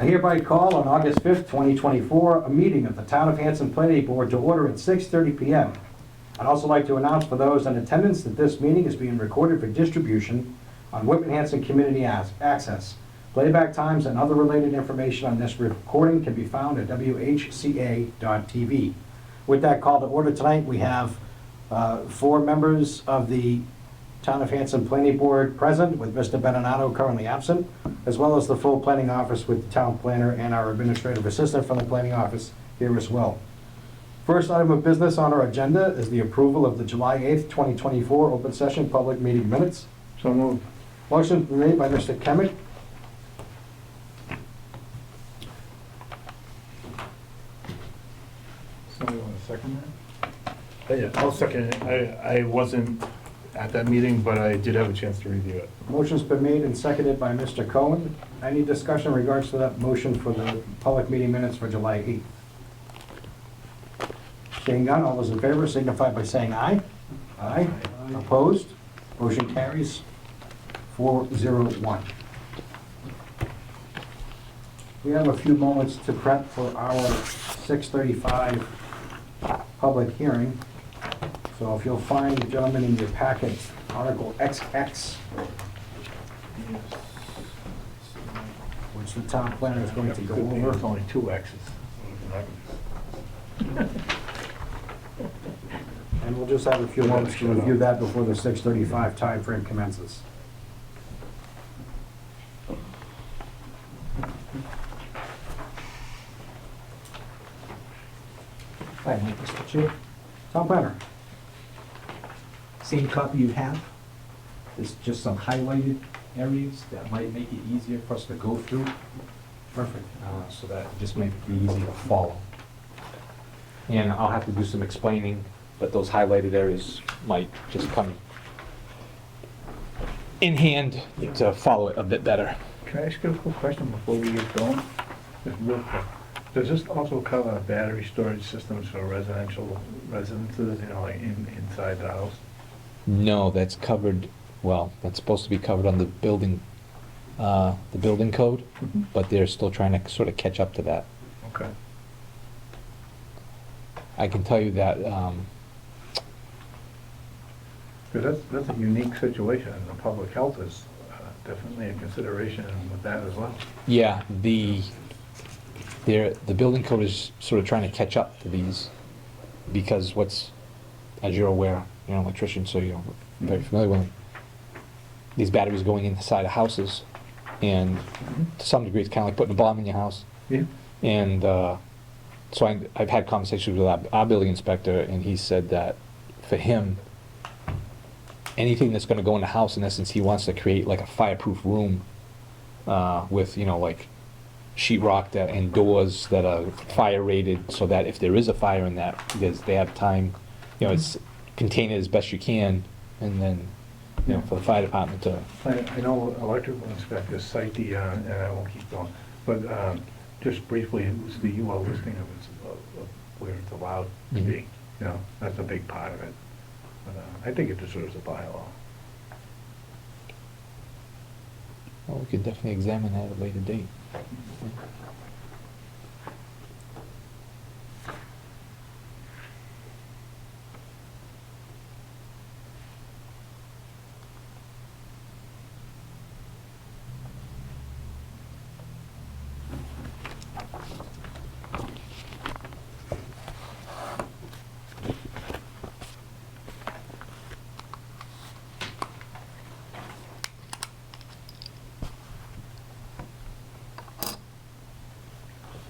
I hereby call on August 5th, 2024, a meeting of the Town of Hanson Planning Board to order at 6:30 p.m. I'd also like to announce for those in attendance that this meeting is being recorded for distribution on Whitman-Hanson Community Access. Playback times and other related information on this recording can be found at whca.tv. With that call to order tonight, we have 4 members of the Town of Hanson Planning Board present, with Mr. Beninato currently absent, as well as the full planning office with the town planner and our administrative assistant from the planning office here as well. First item of business on our agenda is the approval of the July 8th, 2024 open session public meeting minutes. So moved. Motion made by Mr. Kemick. Somebody want to second that? Yeah, I'll second it. I wasn't at that meeting, but I did have a chance to review it. Motion's been made and seconded by Mr. Cohen. Any discussion in regards to that motion for the public meeting minutes for July 8th? Seeing none, all those in favor signify by saying aye. Aye. Opposed? Motion carries 401. We have a few moments to prep for our 6:35 public hearing. So if you'll find, gentlemen, in your packet, Article XX, which the town planner is going to go over. There's only 2 X's. And we'll just have a few moments to review that before the 6:35 timeframe commences. Hi, Mr. Chair. Town planner. Same copy you have. There's just some highlighted areas that might make it easier for us to go through, Perfect. so that just might be easy to follow. And I'll have to do some explaining, but those highlighted areas might just come in hand to follow it a bit better. Can I ask you a quick question before we get going? Just real quick. Does this also cover battery storage systems for residential residences, like inside the house? No, that's covered, well, that's supposed to be covered on the building code, but they're still trying to sort of catch up to that. Okay. I can tell you that, Because that's a unique situation, and the public health is definitely a consideration with that as well. yeah, the building code is sort of trying to catch up to these, because as you're aware, you're an electrician, so you're very familiar with them. These batteries going inside of houses, and to some degree, it's kind of like putting a bomb in your house. Yeah. And so I've had conversations with our building inspector, and he said that for him, anything that's going to go in the house, in essence, he wants to create like a fireproof room with, like sheetrock and doors that are fire rated, so that if there is a fire in that, they have time, it's contain it as best you can, and then, for the fire department to. I know electrical inspectors cite the, and I won't keep going, but just briefly, it was the UL listing of where it's allowed to be. That's a big part of it. But I think it deserves a bylaw. Well, we could definitely examine that at a later date.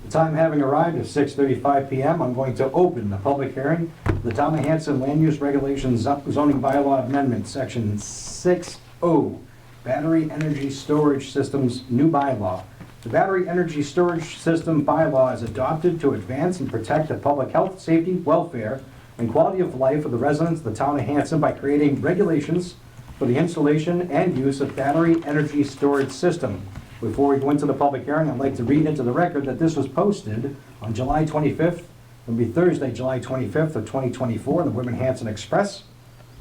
The time having arrived is 6:35 p.m., I'm going to open the public hearing. The Town of Hanson Land Use Regulations Zoning Bylaw Amendment, Section 6.0, Battery Energy Storage Systems New Bylaw. The Battery Energy Storage System Bylaw is adopted to advance and protect the public health, safety, welfare, and quality of life of the residents of the Town of Hanson by creating regulations for the installation and use of battery energy storage system. Before we go into the public hearing, I'd like to read into the record that this was posted on July 25th. It'll be Thursday, July 25th of 2024, in the Whitman-Hanson Express.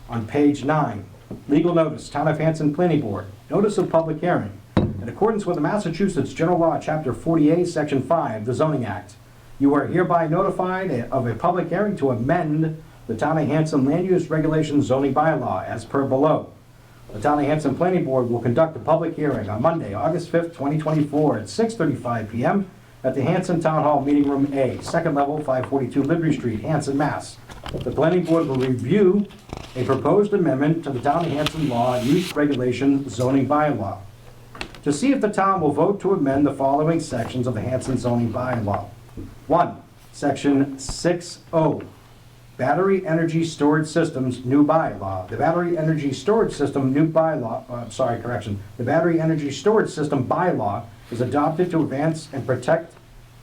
On page 9, legal notice, Town of Hanson Planning Board. Notice of public hearing. In accordance with the Massachusetts General Law, Chapter 48, Section 5, the Zoning Act, you are hereby notified of a public hearing to amend the Town of Hanson Land Use Regulations zoning bylaw as per below. The Town of Hanson Planning Board will conduct a public hearing on Monday, August 5th, 2024 at 6:35 PM at the Hanson Town Hall Meeting Room A, second level, 542 Liberty Street, Hanson, Mass. The Planning Board will review a proposed amendment to the Town of Hanson Law Use Regulation zoning bylaw to see if the town will vote to amend the following sections of the Hanson zoning bylaw. 1. Section 6O, Battery Energy Storage Systems New Bylaw. The Battery Energy Storage System New Bylaw, The Battery Energy Storage System Bylaw is adopted to advance and protect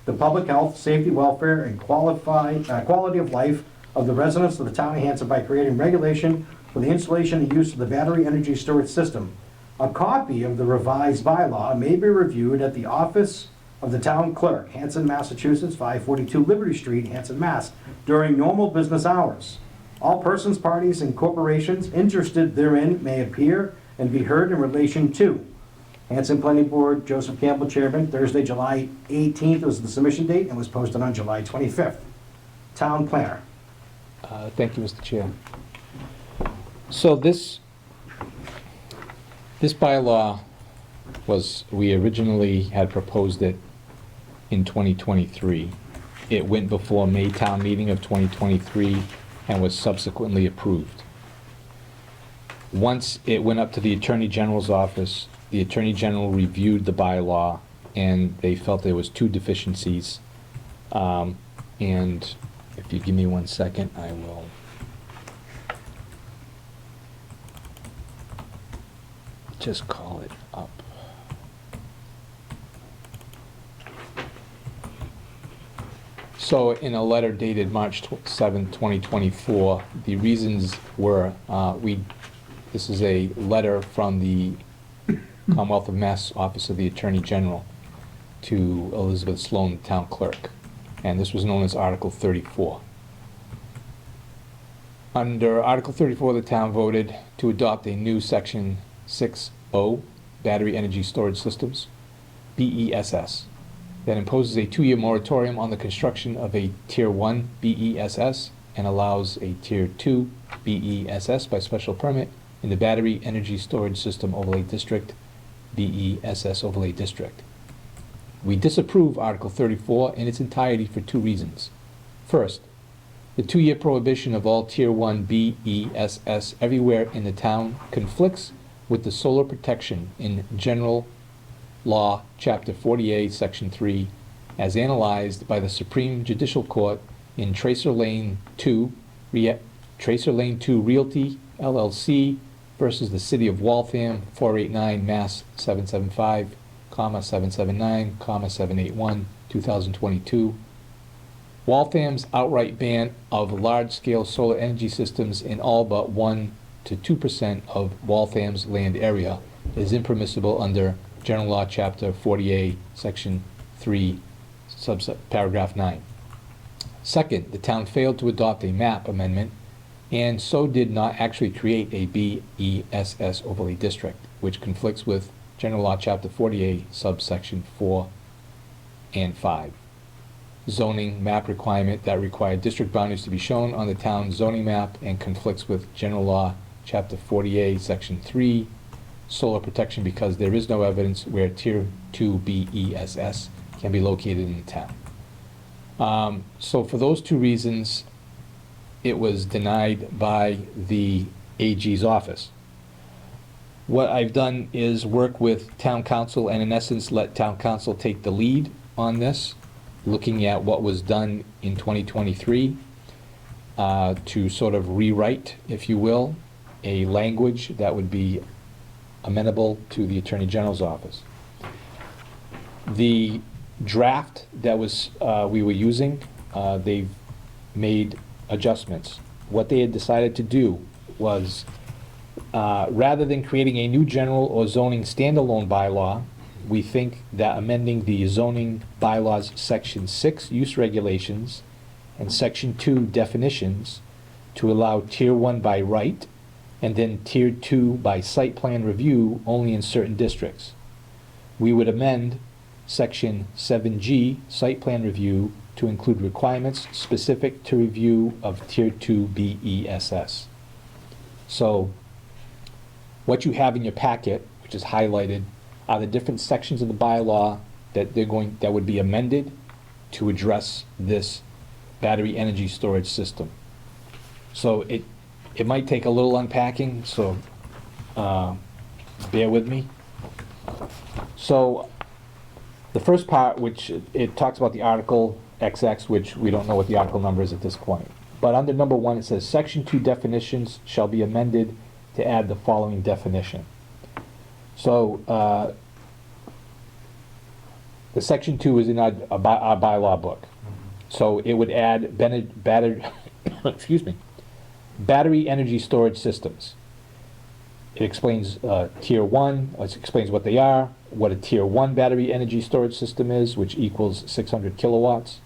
the public health, safety, welfare, and quality of life of the residents of the town of Hanson by creating regulation for the installation and use of the battery energy storage system. A copy of the revised bylaw may be reviewed at the office of the town clerk, Hanson, Massachusetts, 542 Liberty Street, Hanson, Mass, during normal business hours. All persons, parties, and corporations interested therein may appear and be heard in relation to Hanson Planning Board, Joseph Campbell, Chairman, Thursday, July 18th was the submission date and was posted on July 25th. Town Planner. Thank you, Mr. Chair. So this bylaw we originally had proposed it in 2023. It went before May town meeting of 2023 and was subsequently approved. Once it went up to the Attorney General's office, the Attorney General reviewed the bylaw and they felt there was 2 deficiencies. And if you give me 1 second, I will. Just call it up. So in a letter dated March 7, 2024, the reasons were, this is a letter from the Commonwealth of Mass Office of the Attorney General to Elizabeth Sloan, Town Clerk, and this was known as Article 34. Under Article 34, the town voted to adopt a new Section 6O, Battery Energy Storage Systems, BESS, that imposes a 2-year moratorium on the construction of a Tier 1 BESS and allows a Tier 2 BESS by special permit in the Battery Energy Storage System Overlay District, BESS Overlay District. We disapprove Article 34 in its entirety for 2 reasons. First, the 2-year prohibition of all Tier 1 BESS everywhere in the town conflicts with the solar protection in General Law, Chapter 48, Section 3, as analyzed by the Supreme Judicial Court in Tracer Lane 2 Realty, LLC versus the City of Waltham, 489 Mass 775, 779, 781, 2022. Waltham's outright ban of large-scale solar energy systems in all but 1 to 2% of Waltham's land area is impermissible under General Law, Chapter 48, Section 3, Paragraph 9. Second, the town failed to adopt a map amendment and so did not actually create a BESS overlay district, which conflicts with General Law, Chapter 48, subsection 4 and 5. Zoning map requirement that required district boundaries to be shown on the town zoning map and conflicts with General Law, Chapter 48, Section 3, solar protection, because there is no evidence where Tier 2 BESS can be located in the town. So for those 2 reasons, it was denied by the AG's office. What I've done is work with town council and in essence let town council take the lead on this, looking at what was done in 2023 to sort of rewrite, if you will, a language that would be amenable to the Attorney General's office. The draft that was we were using, they've made adjustments. What they had decided to do was, rather than creating a new general or zoning standalone bylaw, we think that amending the zoning bylaws Section 6 use regulations and Section 2 definitions to allow Tier 1 by right and then Tier 2 by site plan review only in certain districts. we would amend section 7G, site plan review, to include requirements specific to review of Tier 2 BESS. So what you have in your packet, which is highlighted, are the different sections of the bylaw that would be amended to address this battery energy storage system. So it might take a little unpacking, so bear with me. So the first part, which it talks about the article XX, which we don't know what the article number is at this point. But under number 1, it says, Section 2 definitions shall be amended to add the following definition. So the Section 2 is in our bylaw book. So it would add excuse me, battery energy storage systems. It explains Tier 1, it explains what they are, what a Tier 1 battery energy storage system is, which equals 600 kilowatts,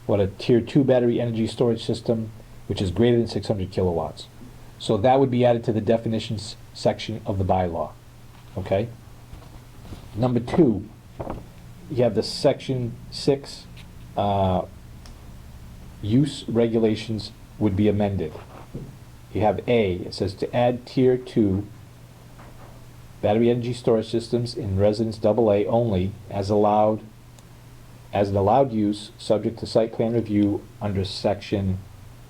what a Tier 2 battery energy storage system, which is greater than 600 kilowatts. So that would be added to the definitions section of the bylaw, okay? Number 2, you have the Section 6 use regulations would be amended. You have A, it says to add Tier 2 battery energy storage systems in residence AA only as an allowed use subject to site plan review under section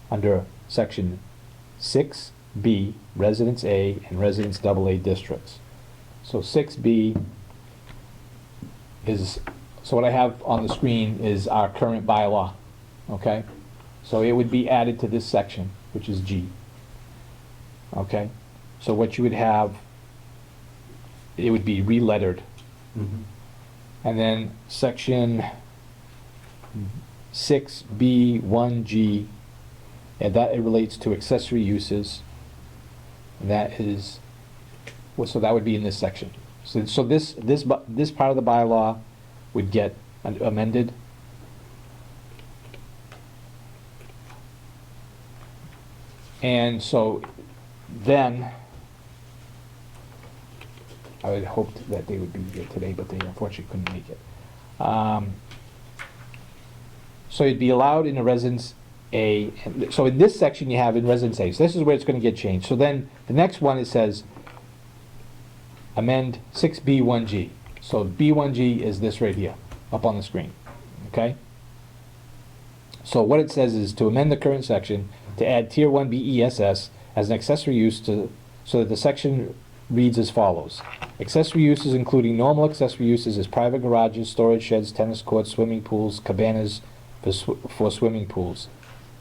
6B, residence A and residence AA districts. So 6B is, so what I have on the screen is our current bylaw, okay? So it would be added to this section, which is G. Okay? So what you would have, it would be re-lettered. And then section 6B1G, and that it relates to accessory uses. And that is, well, so that would be in this section. So this part of the bylaw would get amended. And so then, I had hoped that they would be here today, but they unfortunately couldn't make it. So it'd be allowed in a residence A. So in this section you have in residence A. So this is where it's going to get changed. So then the next one, it says amend 6B1G. So B1G is this right here, up on the screen. Okay? So what it says is to amend the current section to add Tier 1 BESS as an accessory use so that the section reads as follows. Accessory uses including normal accessory uses as private garages, storage sheds, tennis courts, swimming pools, cabanas for swimming pools.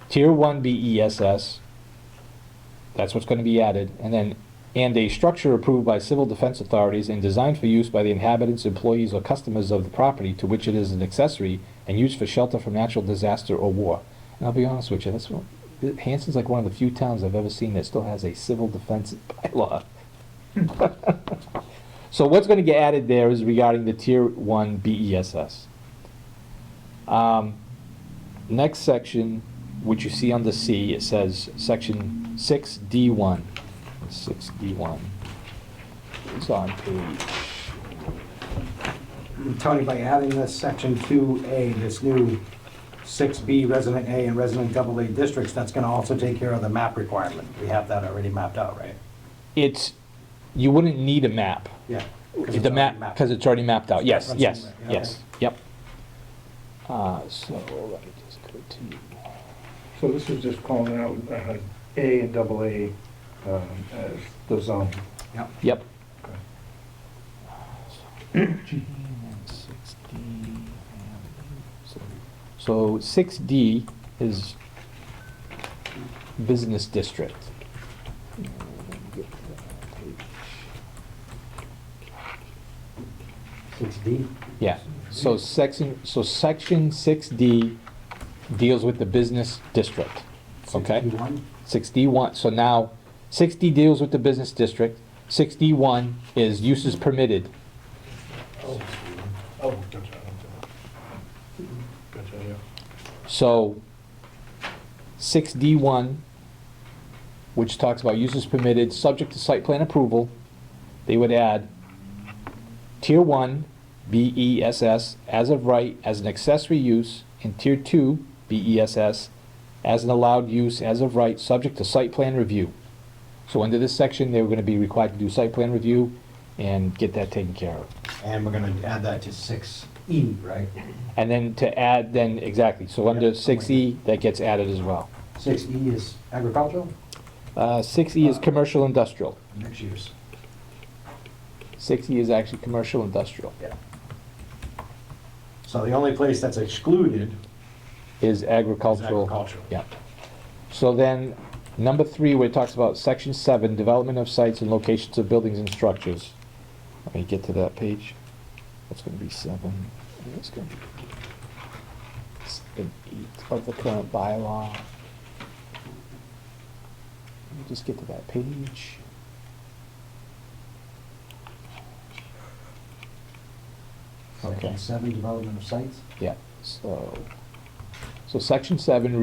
Tier 1 BESS, that's what's going to be added, and a structure approved by civil defense authorities and designed for use by the inhabitants, employees, or customers of the property to which it is an accessory and used for shelter from natural disaster or war. And I'll be honest with you, Hanson's like one of the few towns I've ever seen that still has a civil defense bylaw. So what's going to get added there is regarding the Tier 1 BESS. Next section, which you see under C, it says section 6D1. 6D1. It's on page. Tony, by adding this section 2A, this new 6B resident A and resident AA districts, that's going to also take care of the map requirement. We have that already mapped out, right? You wouldn't need a map. Yeah. The map, because it's already mapped out. Yes, That's yes, somewhere, yeah, yes, yep. So let me just go to, So this is just calling out A and AA as the zone. Yep. yep. Okay. So 6D is business district. 6D? Yeah, so section 6D deals with the business district, okay? 6D1? 6D1, so now 6D deals with the business district, 6D1 is uses permitted. Oh, gotcha. Gotcha, yeah. So 6D1, which talks about uses permitted, subject to site plan approval, they would add Tier 1 BESS, as of right, as an accessory use, and Tier 2, BESS, as an allowed use as of right, subject to site plan review. So under this section, they were gonna be required to do site plan review and get that taken care of. And we're gonna add that to 6E, right? And then to add, then, exactly, so under Yeah. 6E, that gets added as well. 6E is agricultural, 6E is commercial industrial. mixed use. 6E is actually commercial industrial. Yeah. So the only place that's excluded Is is agricultural. agricultural. Yeah. So then, number 3, where it talks about section 7, development of sites and locations of buildings and structures. Let me get to that page. That's gonna be 7. It's gonna be 8 of the current bylaw. Let me just get to that page. Okay. Section 7, development of sites. Yeah, so section 7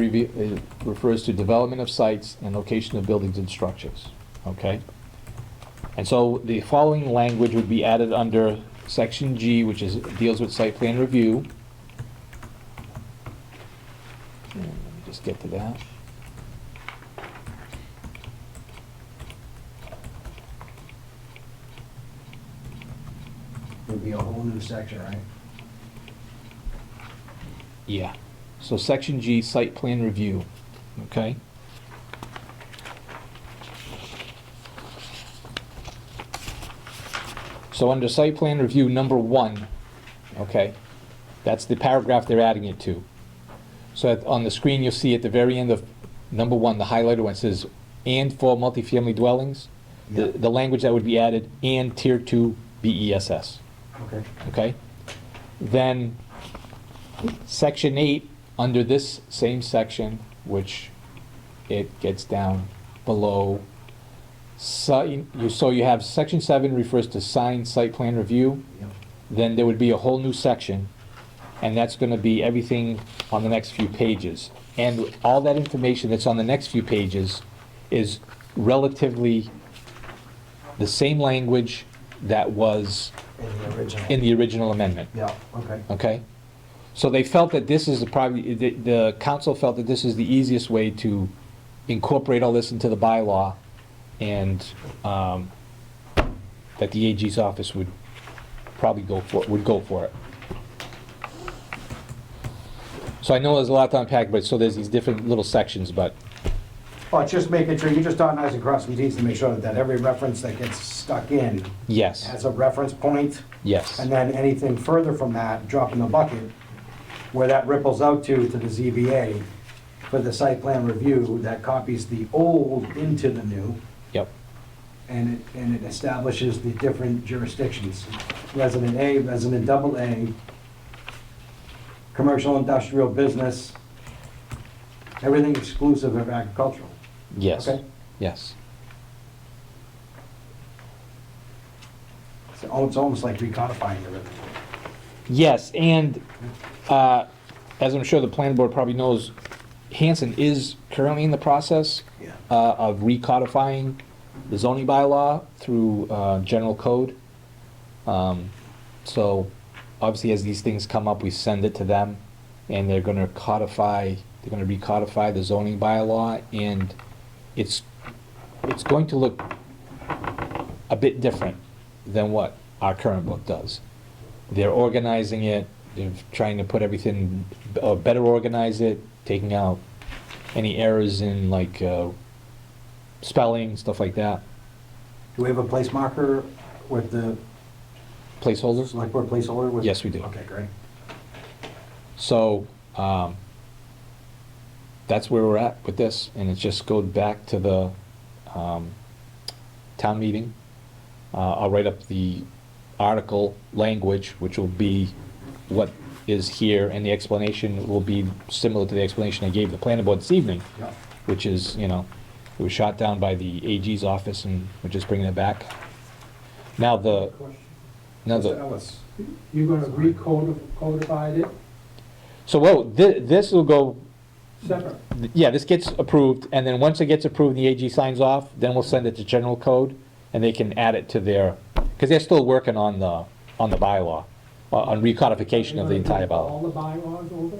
refers to development of sites and location of buildings and structures, okay? And so the following language would be added under section G, which deals with site plan review. And let me just get to that. Would be a whole new section, right? Yeah, so section G, site plan review, okay? So under site plan review, number 1, okay, that's the paragraph they're adding it to. So on the screen, you'll see at the very end of number 1, the highlighted one says, "and for multifamily dwellings." Yeah. The language that would be added, "and Tier 2 BESS." Okay. Okay? Then, section 8, under this same section, which it gets down below, so you have section 7 refers to signed site plan review. Yep. Then there would be a whole new section, and that's gonna be everything on the next few pages. And all that information that's on the next few pages is relatively the same language that was In the original. in the original amendment, Yeah, okay. okay? So they felt that this is probably, the council felt that this is the easiest way to incorporate all this into the bylaw, and that the AG's office would probably go for it. So I know there's a lot to unpack, but so there's these different little sections, but Well, it's just making sure, you just dot i's and cross some t's to make sure that every reference that gets stuck in yes, has a reference point, yes, and then anything further from that, drop in the bucket, where that ripples out to the ZBA for the site plan review, that copies the old into the new, yep, and it establishes the different jurisdictions. Resident A, resident double A, commercial, industrial, business, everything exclusive of agricultural. yes, Okay. yes. It's almost like recodifying everything. Yes, and as I'm sure the planning board probably knows, Hanson is currently in the process Yeah. of recodifying the zoning bylaw through general code. So obviously, as these things come up, we send it to them, and they're gonna recodify the zoning bylaw, and it's going to look a bit different than what our current book does. They're organizing it, they're trying to put everything, better organize it, taking out any errors in like spelling, stuff like that. Do we have a place marker with the Placeholders? select board placeholder? with- Yes, we do. Okay, great. So, that's where we're at with this, and it just goes back to the town meeting. I'll write up the article language, which will be what is here, and the explanation will be similar to the explanation I gave the planning board this evening, Yeah. which is, it was shot down by the AG's office, and we're just bringing it back. Now, Mr. Ellis, you're gonna recodify it so, this will go, separate? yeah, this gets approved, and then once it gets approved and the AG signs off, then we'll send it to general code, and they can add it to their, because they're still working on the bylaw. on recodification of the entire All bylaw. the bylaws over?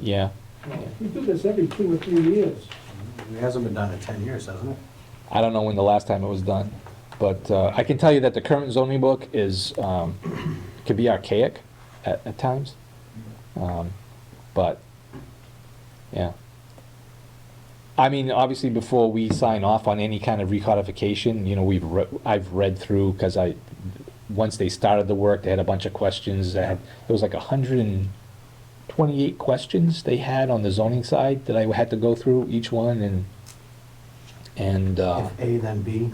Yeah. Well, we do this every 2 or 3 years. It hasn't been done in 10 years, hasn't it? I don't know when the last time it was done, but I can tell you that the current zoning book is, can be archaic at times. But, yeah. I mean, obviously, before we sign off on any kind of recodification, you know, I've read through, because once they started the work, they had a bunch of questions. There was like 128 questions they had on the zoning side that I had to go through each one, and If A, then B,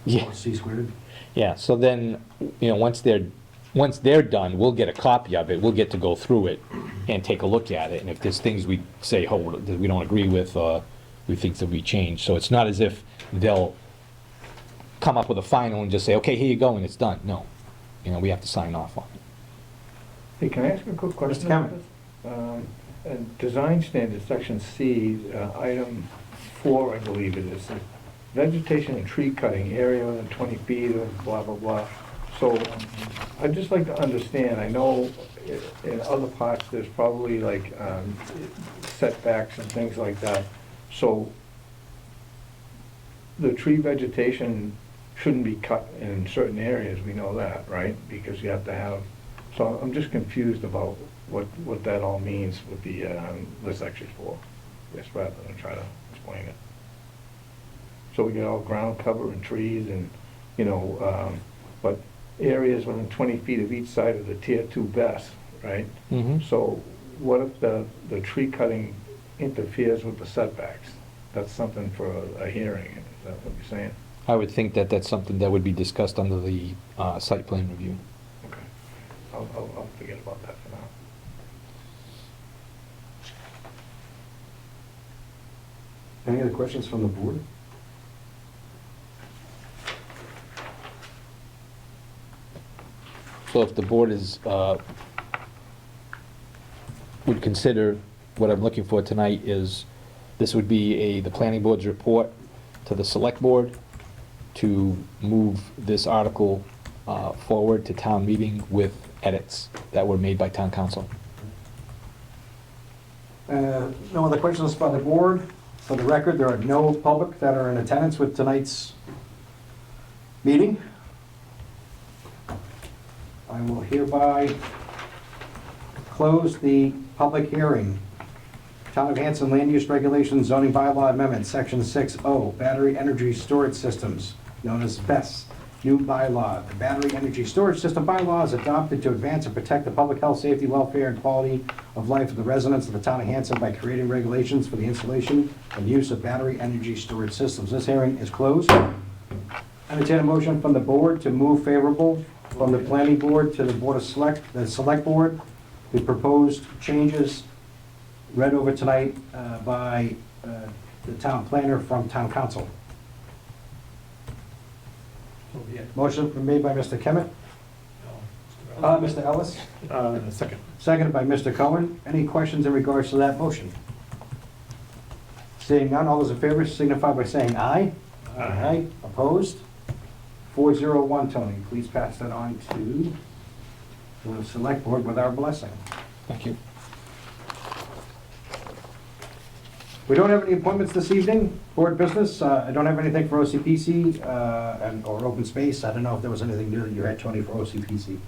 yeah. or C squared. Yeah, so then, you know, once they're done, we'll get a copy of it, we'll get to go through it and take a look at it, and if there's things we say, oh, that we don't agree with, we think that we change, so it's not as if they'll come up with a final and just say, okay, here you go, and it's done. No, you know, we have to sign off on it. Hey, can I ask a quick question? Mr. Cameron. And design standards, section C, item 4, I believe it is, vegetation and tree cutting area within 20 feet of blah, blah, blah. So I'd just like to understand, I know in other parts, there's probably like setbacks and things like that. So the tree vegetation shouldn't be cut in certain areas, we know that, right? Because you have to have, so I'm just confused about what that all means with the, this section 4, yes, rather than try to explain it. So we get all ground cover and trees and, you know, but areas within 20 feet of each side of the tier 2 best, right? Mhm. So what if the tree cutting interferes with the setbacks? That's something for a hearing, is that what you're saying? I would think that that's something that would be discussed under the site plan review. Okay. I'll forget about that for now. Any other questions from the board? So if the board is, would consider, what I'm looking for tonight is, this would be the planning board's report to the select board to move this article forward to town meeting with edits that were made by town council. No other questions by the board? For the record, there are no public that are in attendance with tonight's meeting. I will hereby close the public hearing. Town of Hanson Land Use Regulations Zoning Bylaw Amendment, Section 6O, Battery Energy Storage Systems, known as BESS. New bylaw. The Battery Energy Storage System bylaw is adopted to advance and protect the public health, safety, welfare, and quality of life of the residents of the town of Hanson by creating regulations for the installation and use of battery energy storage systems. This hearing is closed. Entertain a motion from the board to move favorable from the planning board to the board of the select board. The proposed changes read over tonight by the town planner from town council. Motion been made by Mr. Kemet. Mr. Ellis. Second. Seconded by Mr. Cohen. Any questions in regards to that motion? Seeing none, all those in favor signify by saying aye. Aye. Opposed? 401, Tony. Please pass that on to the select board with our blessing. Thank you. We don't have any appointments this evening, board business. I don't have anything for OCPC or open space. I don't know if there was anything new that you had, Tony, for OCPC.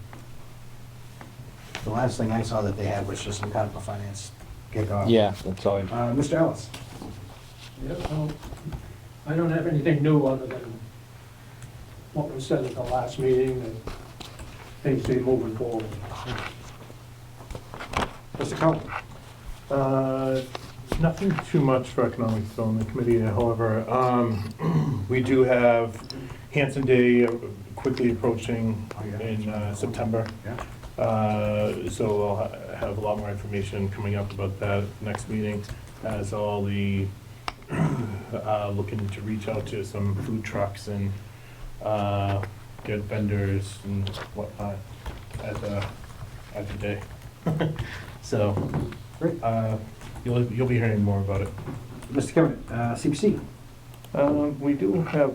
The last thing I saw that they had was just some kind of a finance kickoff. Yeah, that's all. Mr. Ellis. Yeah, well, I don't have anything new other than what was said at the last meeting, and things be moving forward. Mr. Cohen. Nothing too much for Economic Development Committee, however, we do have Hanson Day quickly approaching in September. So I'll have a lot more information coming up about that next meeting, as all the looking to reach out to some food trucks and get vendors and whatnot at the day. So Great. you'll be hearing more about it. Mr. Kevin, CPC. We do have,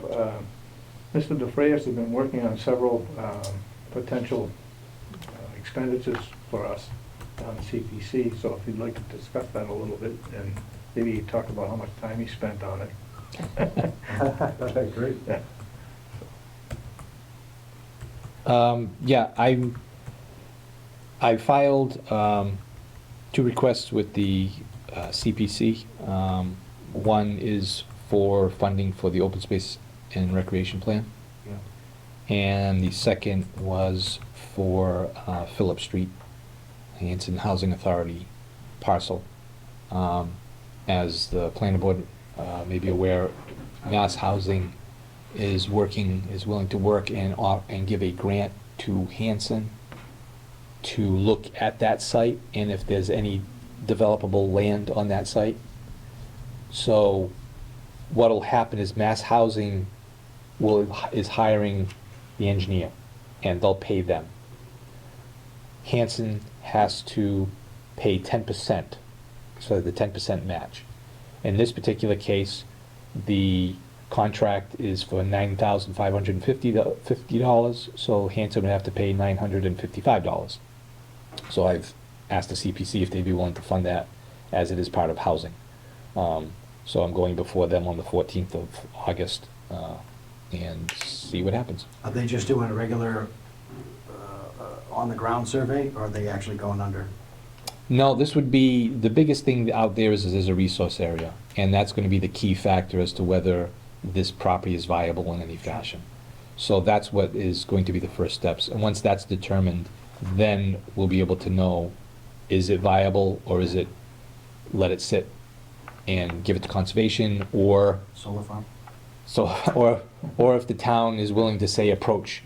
Mr. DeFrayis has been working on several potential expenditures for us on CPC, so if you'd like to discuss that a little bit, and maybe talk about how much time you spent on it. Great. Yeah. Yeah, I filed 2 requests with the CPC. One is for funding for the open space and recreation plan, Yeah. and the second was for Phillip Street, Hanson Housing Authority parcel. As the planning board may be aware, Mass Housing is willing to work and give a grant to Hanson to look at that site and if there's any developable land on that site. So what'll happen is Mass Housing is hiring the engineer, and they'll pay them. Hanson has to pay 10%, so the 10% match. In this particular case, the contract is for $9,550, so Hanson would have to pay $955. So I've asked the CPC if they'd be willing to fund that, as it is part of housing. So I'm going before them on the 14th of August and see what happens. Are they just doing a regular on-the-ground survey, or are they actually going under? No, this would be, the biggest thing out there is there's a resource area, and that's going to be the key factor as to whether this property is viable in any fashion. So that's what is going to be the first steps. And once that's determined, then we'll be able to know, is it viable, or is it let it sit and give it to conservation, or Solar farm? so, or if the town is willing to, say, approach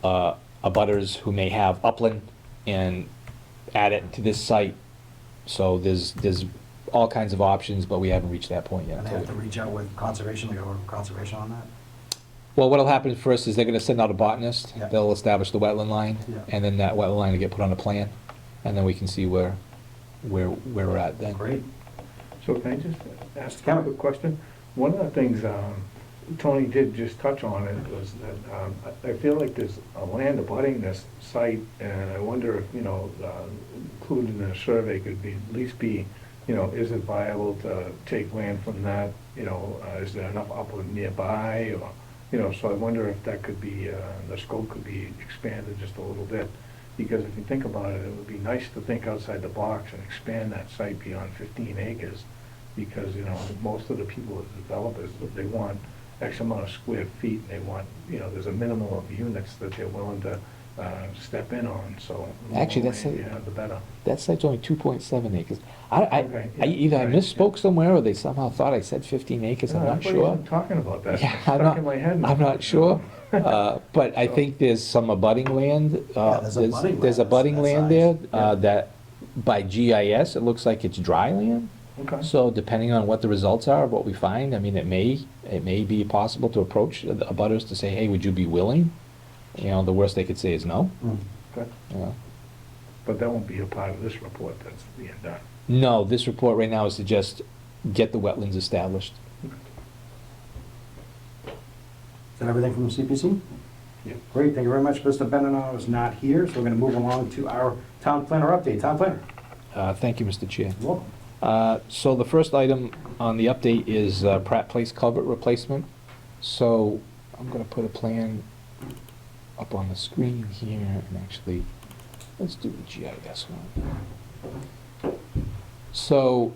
abutters who may have upland and add it to this site. So there's all kinds of options, but we haven't reached that point yet. And they have to reach out with conservation, they go with conservation on that? Well, what'll happen first is they're gonna send out a botanist. Yeah. They'll establish the wetland line, Yeah. and then that wetland line will get put on a plan, and then we can see where we're at then. Great. So can I just ask Kevin. a quick question? One of the things Tony did just touch on it was that I feel like there's a land abutting this site, and I wonder if, included in a survey could be, at least be, is it viable to take land from that? Is there enough upland nearby, or, so I wonder if that could be, the scope could be expanded just a little bit. Because if you think about it, it would be nice to think outside the box and expand that site beyond 15 acres. Because, most of the people, the developers, they want X amount of square feet, and they want, there's a minimum of units that they're willing to step in on, so. the more Actually, that's land it. you have, the better. That site's only 2.7 acres. Okay, yeah, Either I right, misspoke yeah. somewhere, or they somehow thought I said 15 acres, I'm Yeah, not that's why sure. I'm talking about that. Yeah, It's stuck in my head now. I'm not sure, but I think there's some abutting land. Yeah, there's abutting There's land, abutting that land size. there, that by GIS, it looks like it's dry land. Okay. So depending on what the results are, what we find, I mean, it may be possible to approach the abutters to say, hey, would you be willing? The worst they could say is no. Mm. Okay. But that won't be a part of this report that's being done. No, this report right now is to just get the wetlands established. Is that everything from the CPC? Yeah. Great, thank you very much. Mr. Benino is not here, so we're gonna move along to our town planner update. Town planner, Thank you, Mr. Chair. you're welcome. So the first item on the update is Pratt Place culvert replacement. So I'm gonna put a plan up on the screen here, and actually, let's do the GIS one. So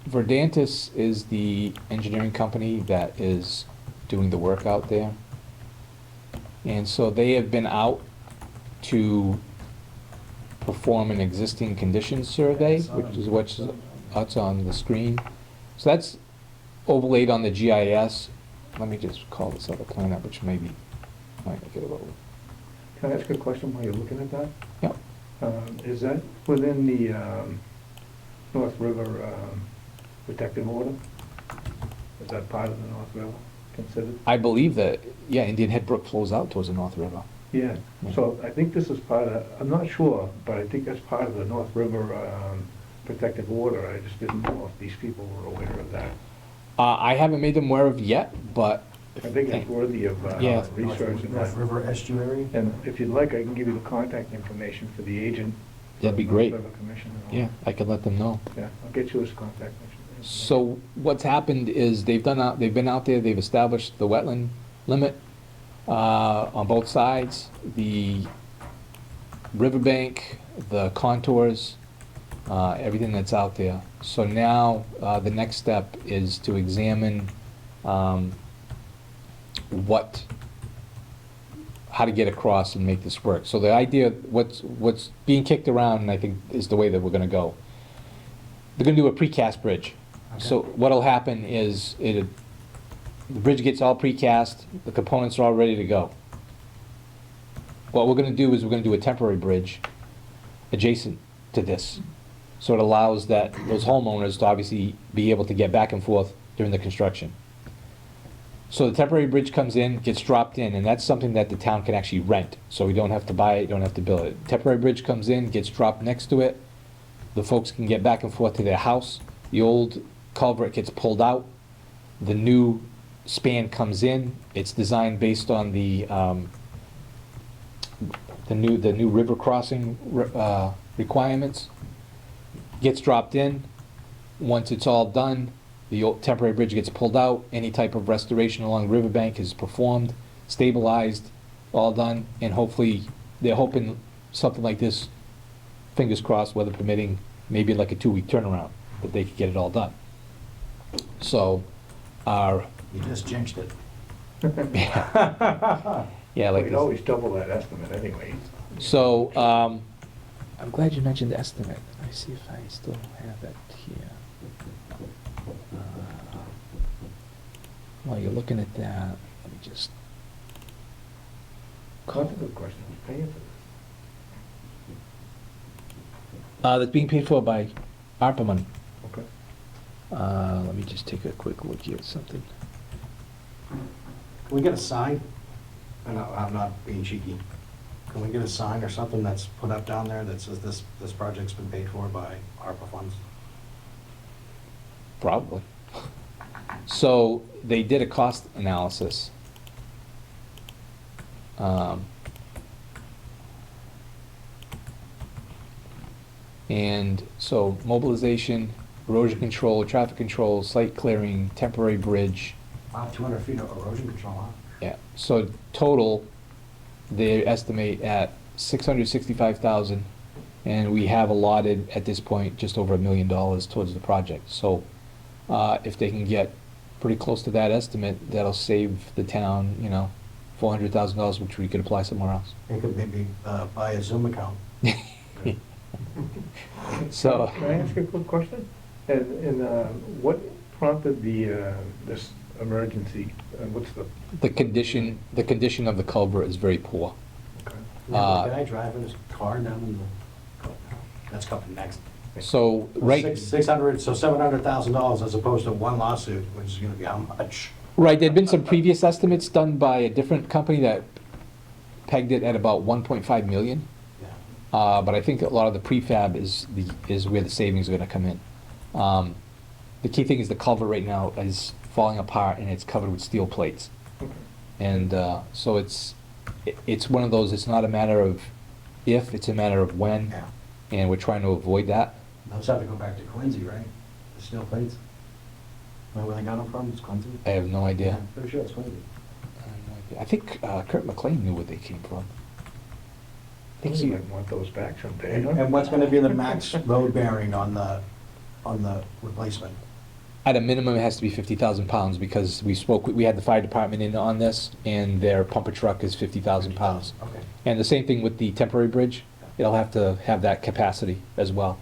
Verdantis is the engineering company that is doing the work out there. And so they have been out to perform an existing conditions survey, which is what's on the screen. So that's overlaid on the GIS. Let me just call this other plan up, which maybe might make it a little. Can I ask a question while you're looking at that? Yep. Is that within the North River protective order? Is that part of the North River considered? I believe that, yeah, Indian Head Brook flows out towards the North River. Yeah, so I think this is part of, I'm not sure, but I think that's part of the North River protective order. I just didn't know if these people were aware of that. I haven't made them aware of yet, but I think it's worthy of Yeah. research and North that. River estuary. And if you'd like, I can give you the contact information for the agent. That'd be for the great. North River Commission. Yeah, I could let them know. Yeah, I'll get you his contact information. So what's happened is they've been out there, they've established the wetland limit on both sides, the riverbank, the contours, everything that's out there. So now, the next step is to examine how to get across and make this work. So the idea, what's being kicked around, and I think is the way that we're gonna go. They're gonna do a precast bridge. So what'll happen is, the bridge gets all precast, the components are all ready to go. What we're gonna do is we're gonna do a temporary bridge adjacent to this. So it allows those homeowners to obviously be able to get back and forth during the construction. So the temporary bridge comes in, gets dropped in, and that's something that the town can actually rent. So we don't have to buy it, don't have to build it. Temporary bridge comes in, gets dropped next to it. The folks can get back and forth to their house. The old culvert gets pulled out. The new span comes in. It's designed based on the new river crossing requirements. Gets dropped in. Once it's all done, the old temporary bridge gets pulled out. Any type of restoration along the riverbank is performed, stabilized, all done, and hopefully, they're hoping something like this, fingers crossed, weather permitting, maybe like a 2-week turnaround, that they could get it all done. So, You just jinxed it. yeah, like We'd always double that estimate anyway. So, I'm glad you mentioned the estimate. Let me see if I still have it here. While you're looking at that, let me just, That's a good question. Who's paying for that's being paid for by ARPA money. this? Okay. Let me just take a quick look here at something. Can we get a sign? And I'm not being cheeky. Can we get a sign or something that's put up down there that says this project's been paid for by ARPA funds? Probably. So, they did a cost analysis. And so mobilization, erosion control, traffic control, site clearing, temporary bridge. Wow, 200 feet of erosion control, huh? Yeah, so total, they estimate at 665,000, and we have allotted at this point just over $1 million towards the project. So, if they can get pretty close to that estimate, that'll save the town, $400,000, which we could apply somewhere else. You could maybe buy a Zoom account. So, Can I ask you a quick question? And what prompted this emergency? What's the? the condition of the culvert is very poor. Okay. Yeah, the guy driving his car down in the, that's coming next. So, right. 600, so $700,000 as opposed to one lawsuit, which is gonna be how much? Right, there'd been some previous estimates done by a different company that pegged it at about 1.5 million. Yeah. But I think a lot of the prefab is where the savings are gonna come in. The key thing is the culvert right now is falling apart and it's covered with steel plates. Okay. And so it's one of those, it's not a matter of if, it's a matter of when, Yeah. and we're trying to avoid that. Those have to go back to Quincy, right? The steel plates? Where they got them from? It's Quincy? I have no idea. I'm pretty sure it's Quincy. I think Kurt McLean knew where they came from. I think You he, might want those back someday, huh? And what's gonna be the max load bearing on the replacement? at a minimum, it has to be 50,000 pounds, because we had the fire department in on this, and their pumper truck is 50,000 pounds. Okay. And the same thing with the temporary bridge, it'll have to have that capacity as well.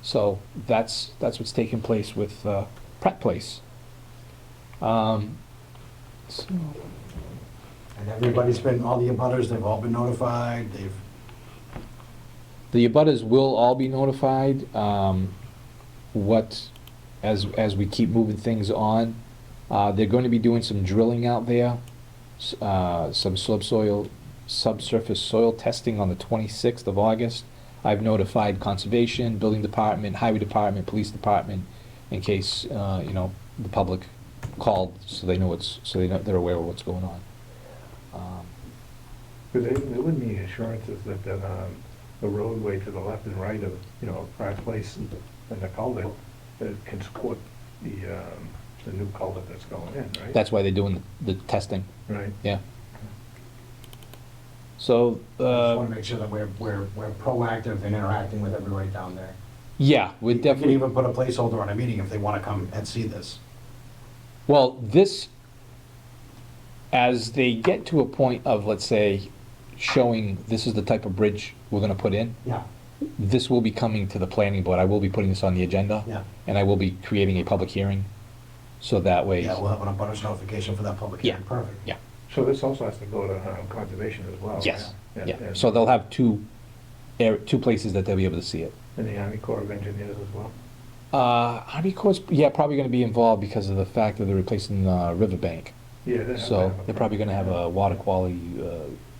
So that's what's taking place with Pratt Place. So, And everybody's been, all the abutters, they've all been notified, the abutters will all be notified. As we keep moving things on, they're going to be doing some drilling out there, some subsurface soil testing on the 26th of August. I've notified Conservation, Building Department, Highway Department, Police Department, in case, the public called so they know they're aware of what's going on. But they wouldn't need assurances that, the roadway to the left and right of, Pratt Place and the culvert, can support the new culvert that's going in, right? That's why they're doing the testing, Right. yeah. So, I just want to make sure that we're proactive in interacting with everybody down there. yeah, we We can definitely, even put a placeholder on a meeting if they want to come and see this. well, this, as they get to a point of, let's say, showing this is the type of bridge we're gonna put in, Yeah, this will be coming to the planning board. I will be putting this on the agenda. yeah. And I will be creating a public hearing, so that way. Yeah, we'll have an abutters notification for that public hearing. Yeah. Perfect. Yeah, So this also has to go to conservation as well, right? yes, yeah. And- So they'll have two places that they'll be able to see it. And the Army Corps of Engineers as well? Army Corps, yeah, probably gonna be involved because of the fact that they're replacing riverbank. Yeah. they have to So have a they're probably gonna have a water quality Yeah.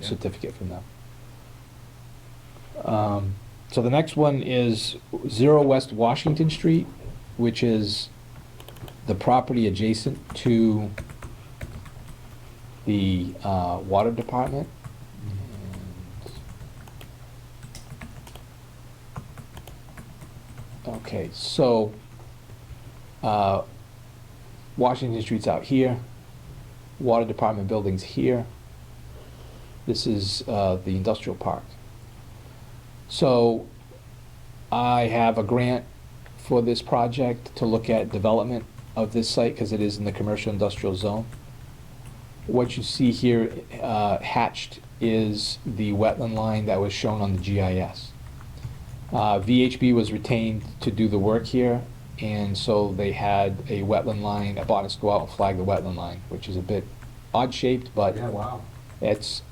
certificate from them. So the next one is 0 West Washington Street, which is the property adjacent to the water department. Okay, so Washington Street's out here, water department building's here. This is the industrial park. So I have a grant for this project to look at development of this site because it is in the commercial industrial zone. What you see here hatched is the wetland line that was shown on the GIS. VHB was retained to do the work here, and so they had a wetland line, a botanist go out and flag the wetland line, which is a bit odd shaped, but Yeah, wow.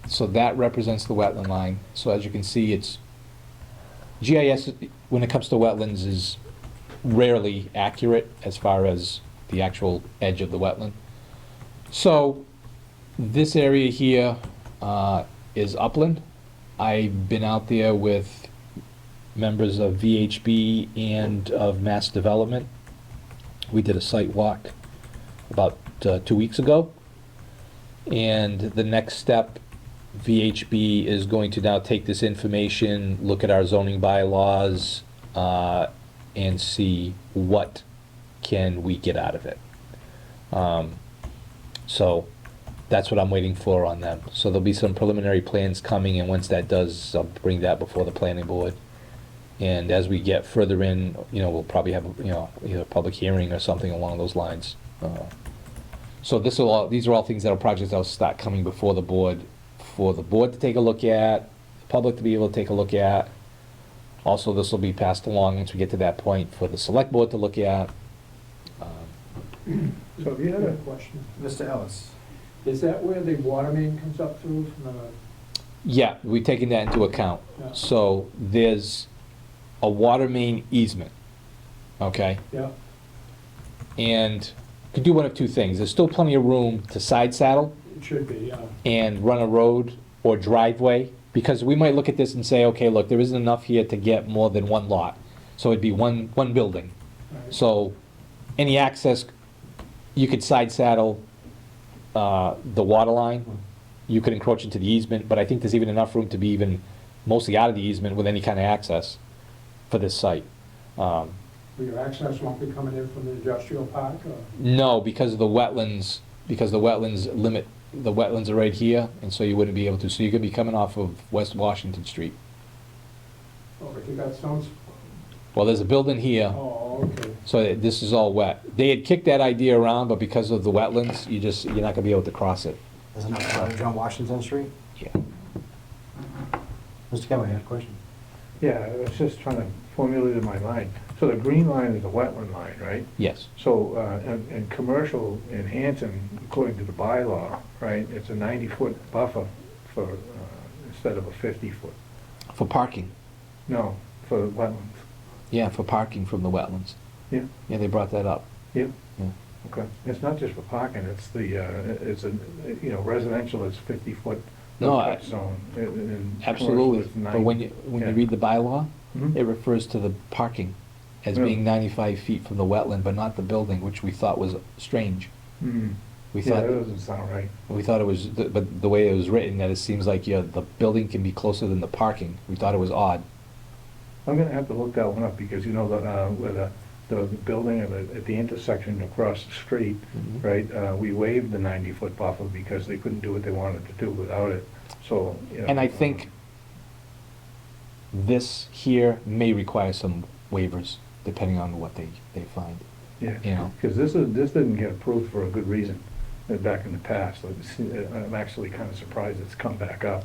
so that represents the wetland line. So as you can see, it's GIS, when it comes to wetlands, is rarely accurate as far as the actual edge of the wetland. So this area here is upland. I've been out there with members of VHB and of Mass Development. We did a site walk about 2 weeks ago. And the next step, VHB is going to now take this information, look at our zoning bylaws, and see what can we get out of it. So that's what I'm waiting for on them. So there'll be some preliminary plans coming, and once that does, I'll bring that before the planning board. And as we get further in, we'll probably have, either a public hearing or something along those lines. So these are all things projects that'll start coming before the board, for the board to take a look at, the public to be able to take a look at. Also, this will be passed along once we get to that point for the select board to look at. So if you had Got a a, question. Mr. Ellis? Is that where the water main comes up through from the, Yeah, we've taken that into account. Yeah. So there's a water main easement, okay? yeah, And could do one of two things. There's still plenty of room to side saddle it should be, yeah. and run a road or driveway, because we might look at this and say, okay, look, there isn't enough here to get more than one lot. So it'd be one building. Right. So any access, you could side saddle the water line, you could encroach into the easement, but I think there's even enough room to be even mostly out of the easement with any kind of access for this site. Your access won't be coming in from the industrial park, or? No, because of the wetlands, limit, the wetlands are right here, and so you wouldn't be able to. So you could be coming off of West Washington Street. Oh, but you got some, Well, there's a building here, oh, okay. so this is all wet. They had kicked that idea around, but because of the wetlands, you're not gonna be able to cross it. There's enough frontage on Washington Street? Yeah. Mr. Kelly had a question. yeah, I was just trying to formulate in my mind. So the green line is the wetland line, right? Yes. So, in commercial in Hanson, according to the bylaw, right, it's a 90-foot buffer for, instead of a 50-foot. For parking. No, for wetlands. Yeah, for parking from the wetlands. Yeah, Yeah, they brought that up. yeah, Yeah. okay. It's not just for parking, it's residential is 50-foot No, no-touch zone. and Absolutely. commercial is But when you Yeah. read the bylaw, Mhm. it refers to the parking as Yeah. being 95 feet from the wetland, but not the building, which we thought was strange. Hmm. We Yeah, thought, that doesn't sound right. we thought it was, but the way it was written, that it seems like, yeah, the building can be closer than the parking. We thought it was odd. I'm gonna have to look that one up, because you know, where the building at the intersection across the street, Mhm. right, we waived the 90-foot buffer because they couldn't do what they wanted to do without it, so, you know. And I think this here may require some waivers, depending on what they find. Yeah, you know. because this didn't get approved for a good reason, back in the past. I'm actually kind of surprised it's come back up.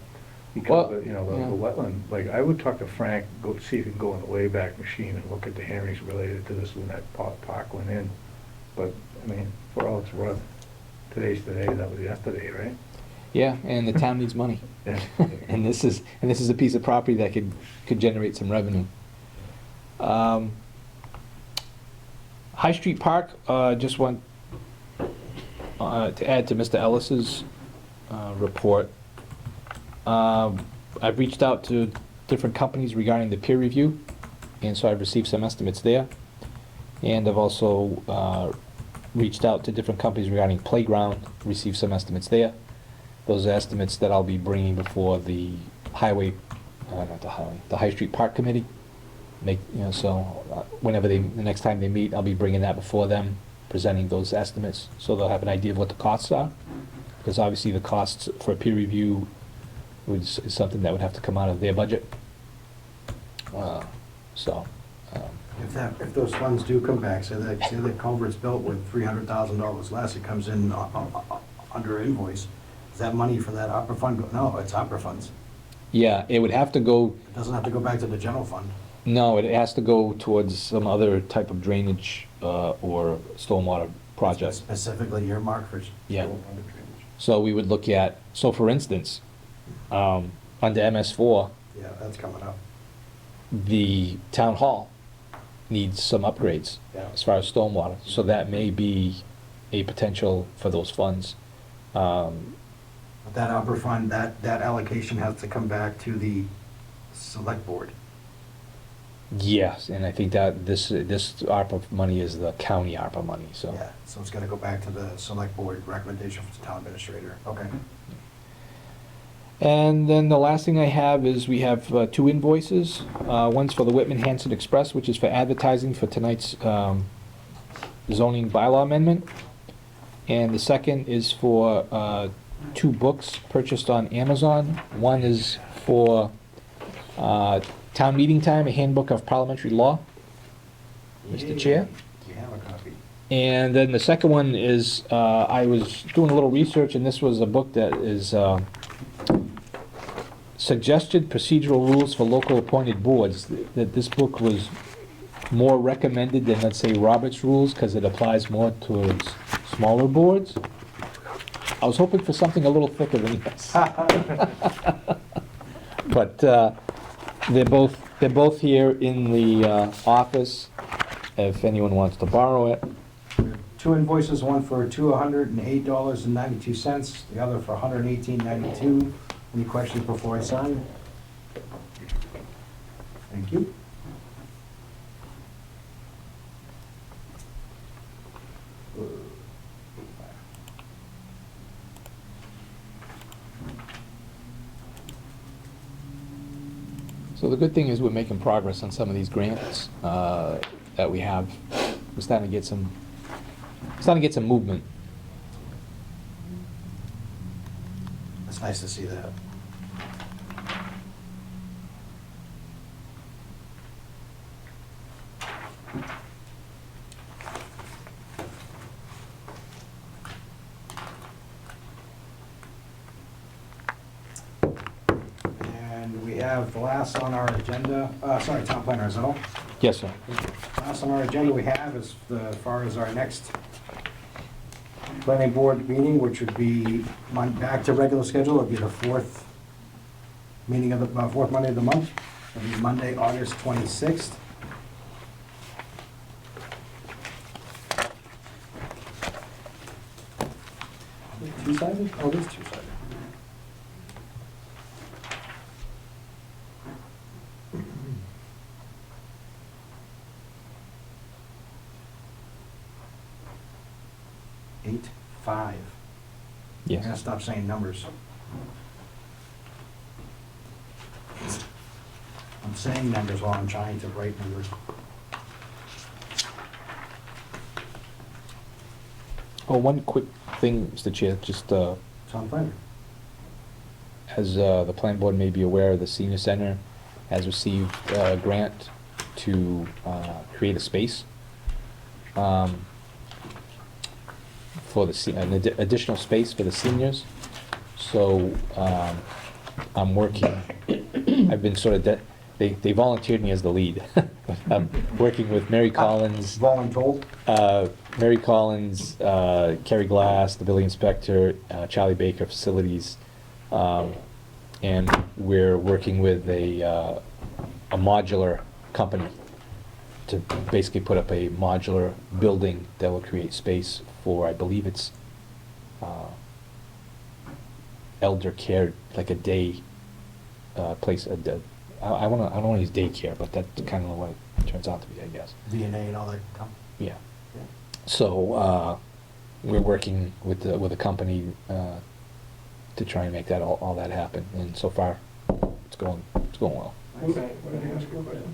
Because, Well, you know, yeah. the wetland, like, I would talk to Frank, go see if he can go in the Wayback Machine and look at the hearings related to this when that park went in. But, I mean, for all it's worth, today's today, that was yesterday, right? Yeah, and the town needs money. Yeah. And this is a piece of property that could generate some revenue. High Street Park, just want to add to Mr. Ellis's report. I've reached out to different companies regarding the peer review, and so I've received some estimates there. And I've also reached out to different companies regarding playground, received some estimates there. Those are estimates that I'll be bringing before the highway, not the highway, the High Street Park Committee. So whenever the next time they meet, I'll be bringing that before them, presenting those estimates, so they'll have an idea of what the costs are. Because obviously the costs for a peer review is something that would have to come out of their budget. If those funds do come back, say that culvert's built with $300,000 less, it comes in under invoice, is that money for that opera fund? No, it's opera funds. Yeah, it would have to go, It doesn't have to go back to the general fund. no, it has to go towards some other type of drainage or stormwater project. Specifically earmarked for. Yeah. So we would look at, so for instance, under MS4, Yeah, that's coming up. the town hall needs some upgrades Yeah. as far as stormwater, so that may be a potential for those funds. But that opera fund, that allocation has to come back to the select board. Yes, and I think that this ARPA money is the county ARPA money, so. Yeah, so it's gonna go back to the select board recommendation for the town administrator. Okay. And then the last thing I have is we have 2 invoices. One's for the Whitman Hanson Express, which is for advertising for tonight's zoning bylaw amendment. And the second is for 2 books purchased on Amazon. One is for Town Meeting Time, a Handbook of Parliamentary Law, Mr. Chair. You have a copy. And then the second one is, I was doing a little research, and this was a book that is Suggested Procedural Rules for Local Appointed Boards. That this book was more recommended than, let's say, Robert's Rules, because it applies more towards smaller boards. I was hoping for something a little thicker than this. But they're both here in the office, if anyone wants to borrow it. 2 invoices, one for $208.92, the other for $118.92. Any questions before I sign? Thank you. So the good thing is we're making progress on some of these grants that we have. We're starting to get some movement. It's nice to see that. And we have the last on our agenda, town planner, is that all? Yes, sir. Last on our agenda we have is as far as our next planning board meeting, which would be back to regular schedule. It'd be the fourth meeting of the, fourth Monday of the month. It'll be Monday, August 26th. Two-sided? Oh, it is two-sided. 8-5. I'm Yes. gonna stop saying numbers. I'm saying numbers while I'm trying to write numbers. Oh, one quick thing, Mr. Chair, just, Town planner. as the plan board may be aware, the senior center has received a grant to create a space for an additional space for the seniors. So I'm working, I've been sort of, they volunteered me as the lead. I'm working with Mary Collins, Voluntold. Mary Collins, Kerry Glass, the building inspector, Charlie Baker, facilities, and we're working with a modular company to basically put up a modular building that will create space for, I believe it's elder care, like a day place. I don't want to use daycare, but that's kind of what it turns out to be, I guess. DNA and all that. Yeah. Yeah. So, we're working with the company, to try and make that, all that happen, and so far, it's going well. What did I ask you a question?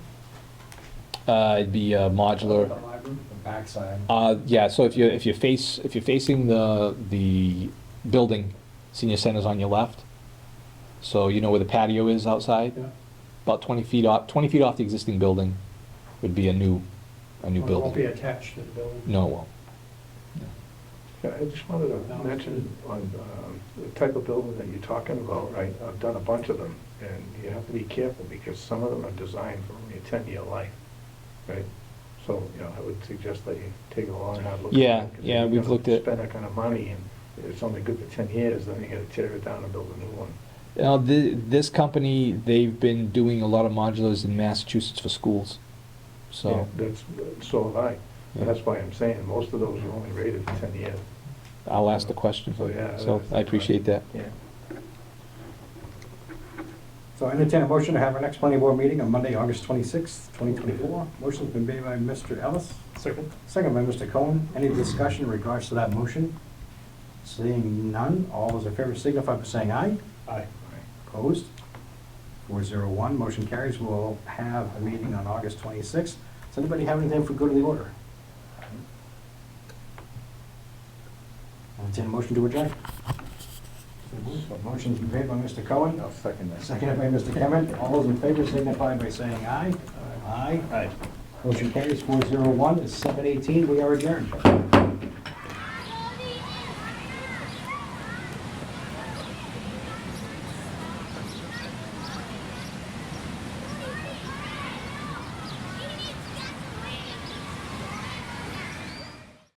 It'd be a modular, The library. The backside. yeah, so if you're facing the building, senior center's on your left, so you know where the patio is outside? Yeah. About 20 feet off the existing building would be a new Well, it won't be building. attached to the building. No, it won't. Yeah, I just wanted to mention on the type of building that you're talking about, right? I've done a bunch of them, and you have to be careful because some of them are designed for only a 10-year life, right? So, you know, I would suggest that you take a long, hard look. at Yeah, it, 'cause if yeah, you're we've gonna looked at- Spend that kind of money, and it's only good for 10 years, then you gotta tear it down and build a new one. This company, they've been doing a lot of modulars in Massachusetts for schools, so. Yeah, so have I. Yeah. And that's why I'm saying, most of those are only rated for 10 years. I'll ask the question, So, yeah, so that's- I appreciate that. Yeah. So I entertain a motion to have our next planning board meeting on Monday, August 26th, 2024. Motion's been made by Mr. Ellis. Second. Second by Mr. Cohen. Any discussion in regards to that motion? Seeing none, all those in favor signify by saying aye. Aye. Opposed? 401, motion carries. We'll have a meeting on August 26th. Does anybody have anything for good of the order? Entertain a motion to adjourn. Motion's been made by Mr. Cohen. I'll second that. Seconded by Mr. Kemen. All those in favor signify by saying aye. Aye. Aye. Motion carries 401. It's 7:18. We are adjourned.